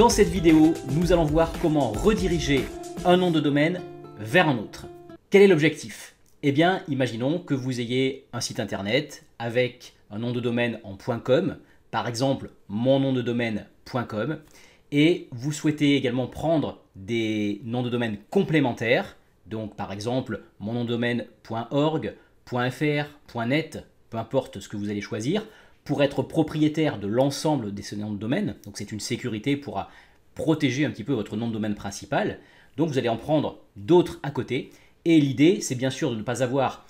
Dans cette vidéo, nous allons voir comment rediriger un nom de domaine vers un autre. Quel est l'objectif? Eh bien, imaginons que vous ayez un site internet avec un nom de domaine en .com, par exemple monnomdedomaine.com, et vous souhaitez également prendre des noms de domaine complémentaires, donc par exemple monnomdedomaine.org, .fr, .net, peu importe ce que vous allez choisir, pour être propriétaire de l'ensemble de ces noms de domaine. Donc c'est une sécurité pour protéger un petit peu votre nom de domaine principal. Donc vous allez en prendre d'autres à côté. Et l'idée, c'est bien sûr de ne pas avoir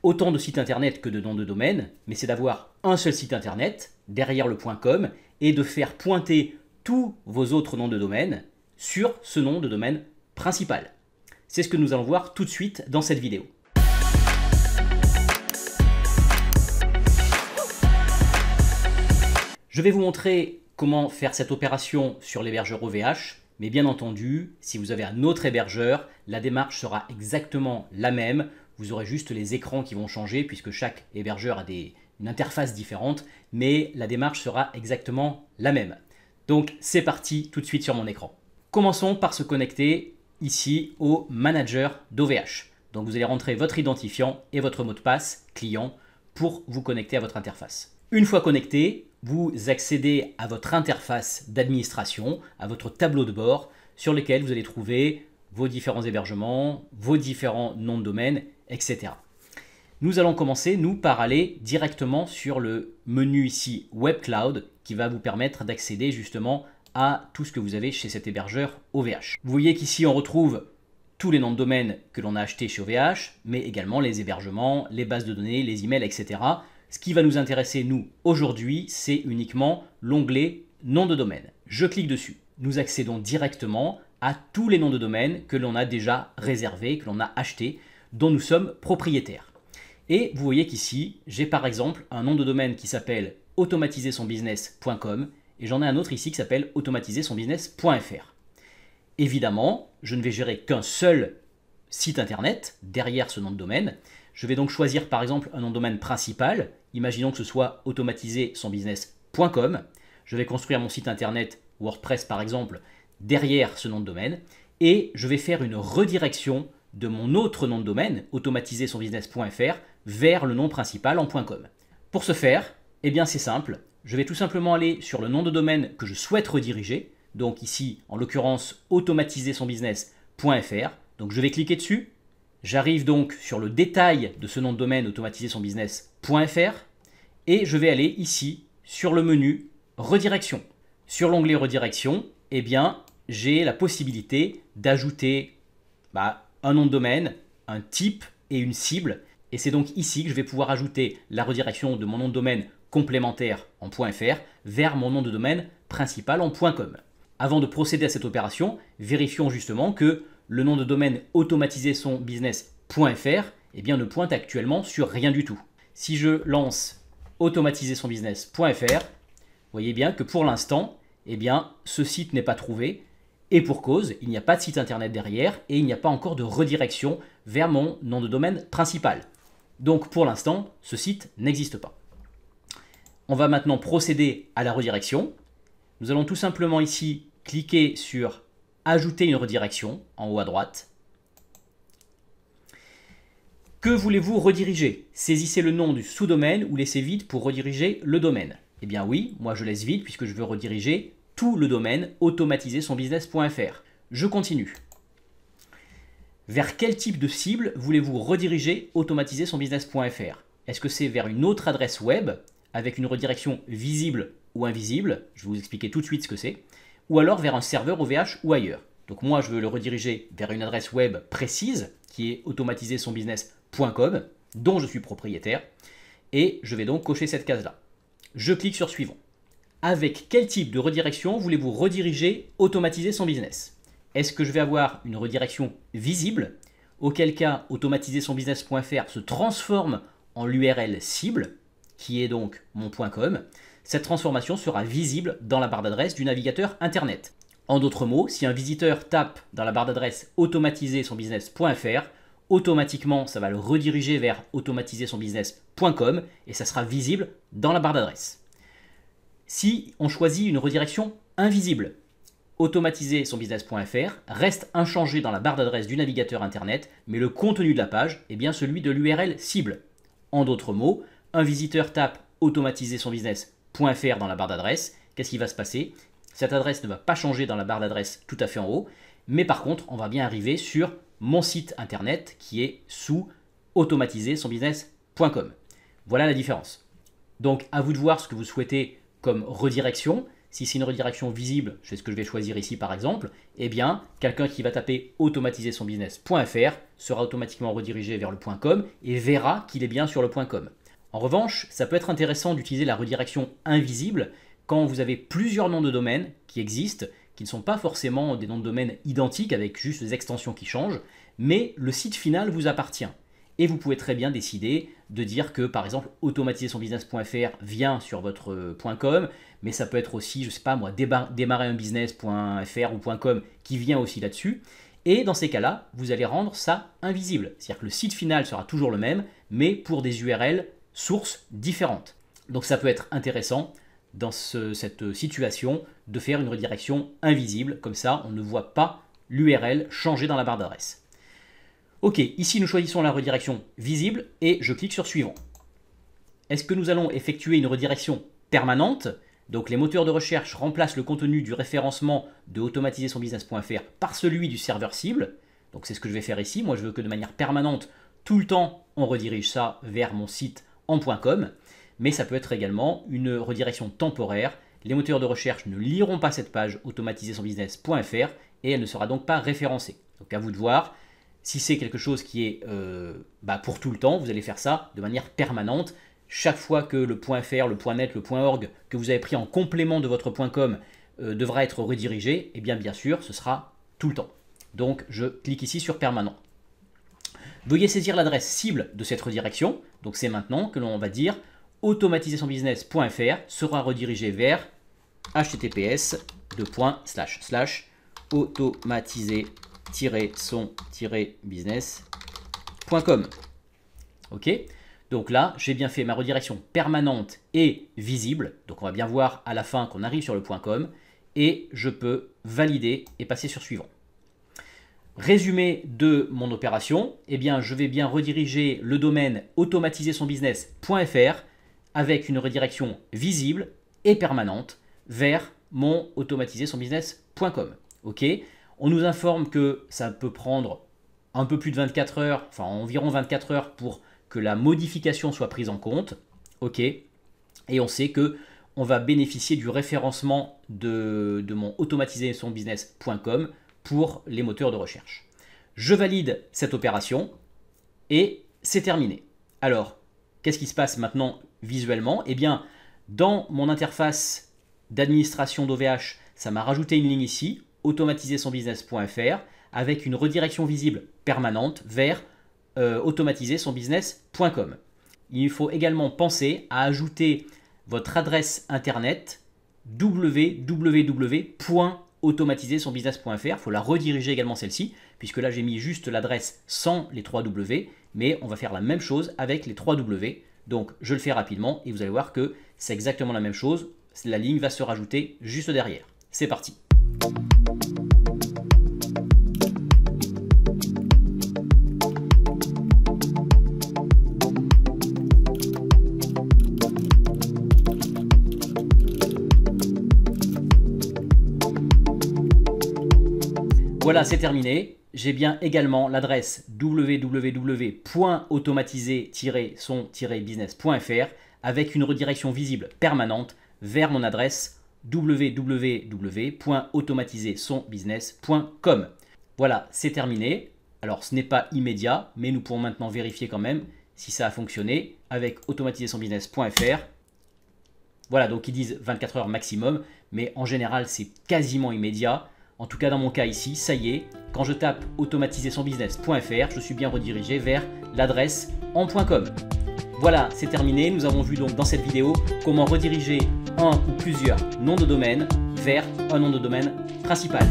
autant de sites internet que de noms de domaine, mais c'est d'avoir un seul site internet derrière le .com et de faire pointer tous vos autres noms de domaine sur ce nom de domaine principal. C'est ce que nous allons voir tout de suite dans cette vidéo. Je vais vous montrer comment faire cette opération sur l'hébergeur OVH, mais bien entendu, si vous avez un autre hébergeur, la démarche sera exactement la même. Vous aurez juste les écrans qui vont changer puisque chaque hébergeur a une interface différente, mais la démarche sera exactement la même. Donc c'est parti tout de suite sur mon écran. Commençons par se connecter ici au manager d'OVH. Donc vous allez rentrer votre identifiant et votre mot de passe client pour vous connecter à votre interface. Une fois connecté, vous accédez à votre interface d'administration, à votre tableau de bord sur lequel vous allez trouver vos différents hébergements, vos différents noms de domaine, etc. Nous allons commencer, nous, par aller directement sur le menu ici Web Cloud qui va vous permettre d'accéder justement à tout ce que vous avez chez cet hébergeur OVH. Vous voyez qu'ici on retrouve tous les noms de domaine que l'on a achetés chez OVH, mais également les hébergements, les bases de données, les emails, etc. Ce qui va nous intéresser, nous, aujourd'hui, c'est uniquement l'onglet nom de domaine. Je clique dessus. Nous accédons directement à tous les noms de domaine que l'on a déjà réservés, que l'on a achetés, dont nous sommes propriétaires. Et vous voyez qu'ici, j'ai par exemple un nom de domaine qui s'appelle automatisersonbusiness.com et j'en ai un autre ici qui s'appelle automatisersonbusiness.fr. Évidemment, je ne vais gérer qu'un seul site internet derrière ce nom de domaine. Je vais donc choisir par exemple un nom de domaine principal. Imaginons que ce soit automatisersonbusiness.com. Je vais construire mon site internet WordPress par exemple derrière ce nom de domaine et je vais faire une redirection de mon autre nom de domaine, automatisersonbusiness.fr, vers le nom principal en .com. Pour ce faire, eh bien c'est simple. Je vais tout simplement aller sur le nom de domaine que je souhaite rediriger. Donc ici, en l'occurrence, automatisersonbusiness.fr. Donc je vais cliquer dessus. J'arrive donc sur le détail de ce nom de domaine automatisersonbusiness.fr et je vais aller ici sur le menu redirection. Sur l'onglet redirection, eh bien, j'ai la possibilité d'ajouter un nom de domaine, un type et une cible. Et c'est donc ici que je vais pouvoir ajouter la redirection de mon nom de domaine complémentaire en .fr vers mon nom de domaine principal en .com. Avant de procéder à cette opération, vérifions justement que le nom de domaine automatisersonbusiness.fr ne pointe actuellement sur rien du tout. Si je lance automatisersonbusiness.fr, vous voyez bien que pour l'instant, ce site n'est pas trouvé. Et pour cause, il n'y a pas de site internet derrière et il n'y a pas encore de redirection vers mon nom de domaine principal. Donc pour l'instant, ce site n'existe pas. On va maintenant procéder à la redirection. Nous allons tout simplement ici cliquer sur ajouter une redirection en haut à droite. Que voulez-vous rediriger? Saisissez le nom du sous-domaine ou laissez vide pour rediriger le domaine. Eh bien oui, moi je laisse vide puisque je veux rediriger tout le domaine automatisersonbusiness.fr. Je continue. Vers quel type de cible voulez-vous rediriger automatisersonbusiness.fr? Est-ce que c'est vers une autre adresse web avec une redirection visible ou invisible? Je vais vous expliquer tout de suite ce que c'est. Ou alors vers un serveur OVH ou ailleurs. Donc moi, je veux le rediriger vers une adresse web précise qui est automatisersonbusiness.com dont je suis propriétaire et je vais donc cocher cette case-là. Je clique sur suivant. Avec quel type de redirection voulez-vous rediriger automatiser son business? Est-ce que je vais avoir une redirection visible, auquel cas automatisersonbusiness.fr se transforme en l'URL cible, qui est donc mon .com. Cette transformation sera visible dans la barre d'adresse du navigateur Internet. En d'autres mots, si un visiteur tape dans la barre d'adresse automatisersonbusiness.fr, automatiquement, ça va le rediriger vers automatisersonbusiness.com et ça sera visible dans la barre d'adresse. Si on choisit une redirection invisible, automatiser son business.fr reste inchangé dans la barre d'adresse du navigateur internet, mais le contenu de la page est bien celui de l'URL cible. En d'autres mots, un visiteur tape automatiser son business.fr dans la barre d'adresse. Qu'est-ce qui va se passer? Cette adresse ne va pas changer dans la barre d'adresse tout à fait en haut, mais par contre, on va bien arriver sur mon site internet qui est sous automatiser son business.com. Voilà la différence. Donc, à vous de voir ce que vous souhaitez comme redirection. Si c'est une redirection visible, c'est ce que je vais choisir ici par exemple, eh bien, quelqu'un qui va taper automatiser son business.fr sera automatiquement redirigé vers le .com et verra qu'il est bien sur le .com. En revanche, ça peut être intéressant d'utiliser la redirection invisible quand vous avez plusieurs noms de domaine qui existent, qui ne sont pas forcément des noms de domaine identiques avec juste des extensions qui changent, mais le site final vous appartient. Et vous pouvez très bien décider de dire que, par exemple, automatiser son business.fr vient sur votre .com, mais ça peut être aussi, je ne sais pas moi, démarrer un business.fr ou .com qui vient aussi là-dessus. Et dans ces cas-là, vous allez rendre ça invisible. C'est-à-dire que le site final sera toujours le même, mais pour des URL sources différentes. Donc ça peut être intéressant dans cette situation de faire une redirection invisible. Comme ça, on ne voit pas l'URL changer dans la barre d'adresse. Ok, ici nous choisissons la redirection visible et je clique sur suivant. Est-ce que nous allons effectuer une redirection permanente? Donc les moteurs de recherche remplacent le contenu du référencement de automatiser son business.fr par celui du serveur cible. Donc c'est ce que je vais faire ici. Moi je veux que de manière permanente, tout le temps, on redirige ça vers mon site en .com. Mais ça peut être également une redirection temporaire. Les moteurs de recherche ne liront pas cette page automatiser son business.fr et elle ne sera donc pas référencée. Donc à vous de voir. Si c'est quelque chose qui est pour tout le temps, vous allez faire ça de manière permanente. Chaque fois que le .fr, le .net, le .org que vous avez pris en complément de votre .com devra être redirigé, et bien sûr, ce sera tout le temps. Donc, je clique ici sur permanent. Veuillez saisir l'adresse cible de cette redirection. Donc, c'est maintenant que l'on va dire automatiser son business.fr sera redirigé vers https://automatiser-son-business.com. Ok, donc là j'ai bien fait ma redirection permanente et visible, donc on va bien voir à la fin qu'on arrive sur le .com et je peux valider et passer sur suivant. Résumé de mon opération, eh bien je vais bien rediriger le domaine automatiser son business.fr avec une redirection visible et permanente vers mon automatiser son business.com. Ok. On nous informe que ça peut prendre un peu plus de 24 heures, enfin environ 24 heures pour que la modification soit prise en compte. Ok. Et on sait que on va bénéficier du référencement de mon automatiser son business.com pour les moteurs de recherche. Je valide cette opération et c'est terminé. Alors, qu'est-ce qui se passe maintenant visuellement? Eh bien, dans mon interface d'administration d'OVH, ça m'a rajouté une ligne ici, automatiser son business.fr, avec une redirection visible permanente vers automatiser son business.com. Il faut également penser à ajouter votre adresse internet www.automatiser-son-business.fr. Il faut la rediriger également celle-ci, puisque là j'ai mis juste l'adresse sans les 3 W, mais on va faire la même chose avec les 3 W. Donc je le fais rapidement et vous allez voir que c'est exactement la même chose. La ligne va se rajouter juste derrière. C'est parti. Voilà, c'est terminé. J'ai bien également l'adresse www.automatiser-son-business.fr avec une redirection visible permanente vers mon adresse www.automatiser-son-business.com. Voilà, c'est terminé. Alors, ce n'est pas immédiat, mais nous pourrons maintenant vérifier quand même si ça a fonctionné avec automatiser-son-business.fr. Voilà, donc ils disent 24 heures maximum, mais en général, c'est quasiment immédiat. En tout cas, dans mon cas ici, ça y est, quand je tape automatiser-son-business.fr, je suis bien redirigé vers l'adresse en .com. Voilà, c'est terminé. Nous avons vu donc dans cette vidéo comment rediriger un ou plusieurs noms de domaine vers un nom de domaine principal.